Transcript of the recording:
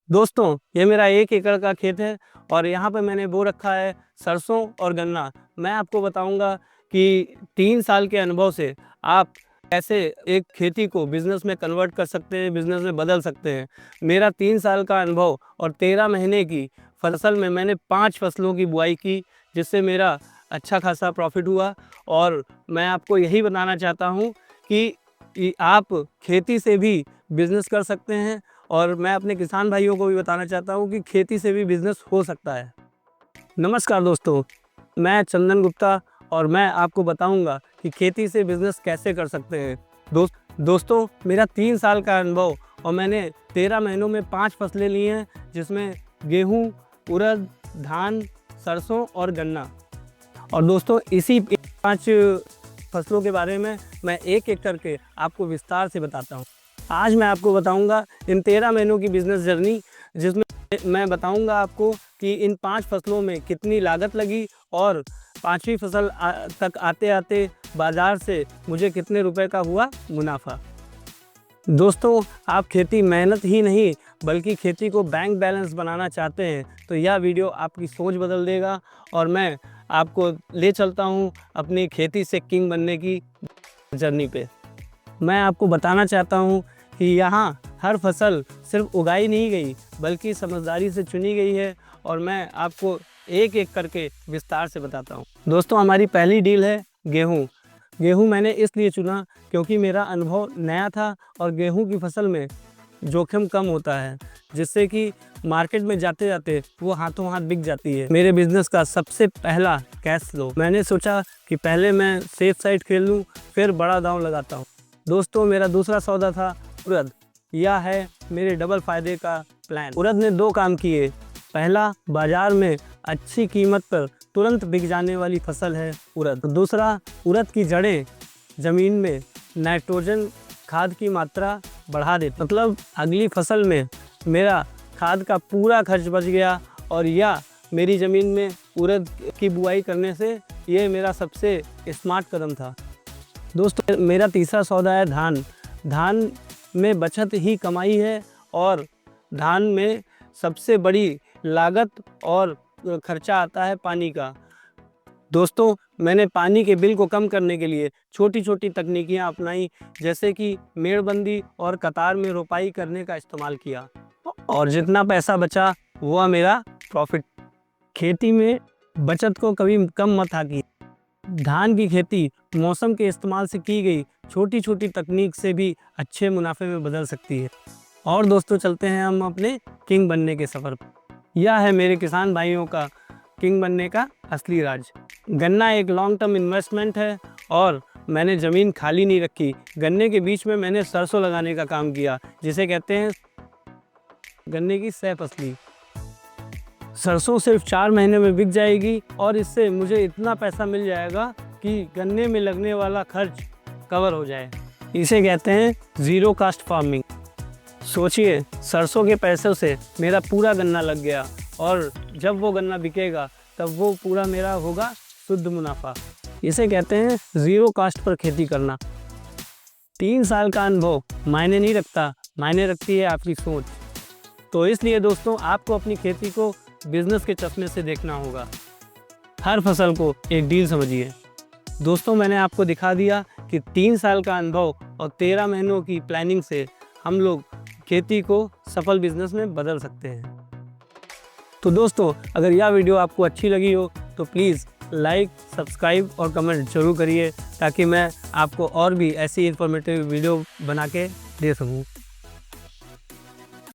दोस्तों, ये मेरा 1 एकड़ का खेत है और यहाँ पे मैंने बो रखा है सरसों और गन्ना। मैं आपको बताऊँगा कि 3 साल के अनुभव से आप कैसे एक खेती को बिज़नेस में कन्वर्ट कर सकते हैं, बिज़नेस में बदल सकते हैं। मेरा 3 साल का अनुभव और 13 महीने की फसल में मैंने 5 फसलों की बुआई की, जिससे मेरा अच्छा खासा प्रॉफ़िट हुआ। और मैं आपको यही बताना चाहता हूँ कि आप खेती से भी बिज़नेस कर सकते हैं। और मैं अपने किसान भाइयों को भी बताना चाहता हूँ कि खेती से भी बिज़नेस हो सकता है। नमस्कार दोस्तों, मैं चंदन गुप्ता और मैं आपको बताऊँगा कि खेती से बिज़नेस कैसे कर सकते हैं। दोस्तों, मेरा 3 साल का अनुभव और मैंने 13 महीनों में 5 फसलें ली हैं, जिसमें गेहूँ, उड़द, धान, सरसों और गन्ना। और दोस्तों, इसी 5 फसलों के बारे में मैं एक-एक करके आपको विस्तार से बताता हूँ। आज मैं आपको बताऊंगा इन 13 महीनों की बिज़नेस जर्नी, जिसमें मैं बताऊंगा आपको कि इन 5 फसलों में कितनी लागत लगी और 5वीं फसल तक आते-आते बाज़ार से मुझे कितने रुपए का हुआ मुनाफ़ा। दोस्तों, आप खेती मेहनत ही नहीं बल्कि खेती को बैंक बैलेंस बनाना चाहते हैं तो यह वीडियो आपकी सोच बदल देगा। और मैं आपको ले चलता हूं अपनी खेती से किंग बनने की जर्नी पे। मैं आपको बताना चाहता हूं कि यहाँ हर फसल सिर्फ उगाई नहीं गई बल्कि समझदारी से चुनी गई है, और मैं आपको एक-एक करके विस्तार से बताता हूँ। दोस्तों, हमारी पहली डील है गेहूँ। गेहूँ मैंने इसलिए चुना क्योंकि मेरा अनुभव नया था और गेहूँ की फसल में जोखिम कम होता है, जिससे कि मार्केट में जाते-जाते वो हाथों हाथ बिक जाती है। मेरे बिज़नेस का सबसे पहला कैश फ्लो, मैंने सोचा कि पहले मैं सेफ साइड खेल लूँ, फिर बड़ा दांव लगाता हूँ। दोस्तों, मेरा दूसरा सौदा था उड़द। यह है मेरे डबल फ़ायदे का प्लान। उड़द ने 2 काम किए। पहला, बाज़ार में अच्छी कीमत पर तुरंत बिक जाने वाली फसल है उड़द। दूसरा, उड़द की जड़ें ज़मीन में नाइट्रोजन खाद की मात्रा बढ़ा देती, मतलब अगली फसल में मेरा खाद का पूरा खर्च बच गया। और यह मेरी ज़मीन में उड़द की बुआई करने से ये मेरा सबसे स्मार्ट कदम था। दोस्तों, मेरा तीसरा सौदा है धान। धान में बचत ही कमाई है और धान में सबसे बड़ी लागत और खर्चा आता है पानी का। दोस्तों, मैंने पानी के बिल को कम करने के लिए छोटी-छोटी तकनीकियाँ अपनाई, जैसे कि मेड़बंदी और कतार में रोपाई करने का इस्तेमाल किया, और जितना पैसा बचा वह मेरा प्रॉफिट। खेती में बचत को कभी कम मत आंकिए। धान की खेती मौसम के इस्तेमाल से की गई छोटी-छोटी तकनीक से भी अच्छे मुनाफे में बदल सकती है। और दोस्तों, चलते हैं हम अपने किंग बनने के सफ़र पर। यह है मेरे किसान भाइयों का किंग बनने का असली राज। गन्ना एक लॉन्ग टर्म इन्वेस्टमेंट है और मैंने ज़मीन खाली नहीं रखी। गन्ने के बीच में मैंने सरसों लगाने का काम किया, जिसे कहते हैं गन्ने की सह फसली। सरसों सिर्फ 4 महीने में बिक जाएगी और इससे मुझे इतना पैसा मिल जाएगा कि गन्ने में लगने वाला खर्च कवर हो जाए। इसे कहते हैं ज़ीरो कास्ट फार्मिंग। सोचिए, सरसों के पैसों से मेरा पूरा गन्ना लग गया और जब वो गन्ना बिकेगा तब वो पूरा मेरा होगा शुद्ध मुनाफा। इसे कहते हैं ज़ीरो कास्ट पर खेती करना। 3 साल का अनुभव मायने नहीं रखता, मायने रखती है आपकी सोच। तो इसलिए दोस्तों, आपको अपनी खेती को बिजनेस के चश्मे से देखना होगा। हर फसल को एक डील समझिए। दोस्तों, मैंने आपको दिखा दिया कि 3 साल का अनुभव और 13 महीनों की प्लानिंग से हम लोग खेती को सफल बिजनेस में बदल सकते हैं। तो दोस्तों, अगर यह वीडियो आपको अच्छी लगी हो तो प्लीज़ लाइक, सब्सक्राइब और कमेंट जरूर करिए, ताकि मैं आपको और भी ऐसी इन्फॉर्मेटिव वीडियो बना के दे सकूँ।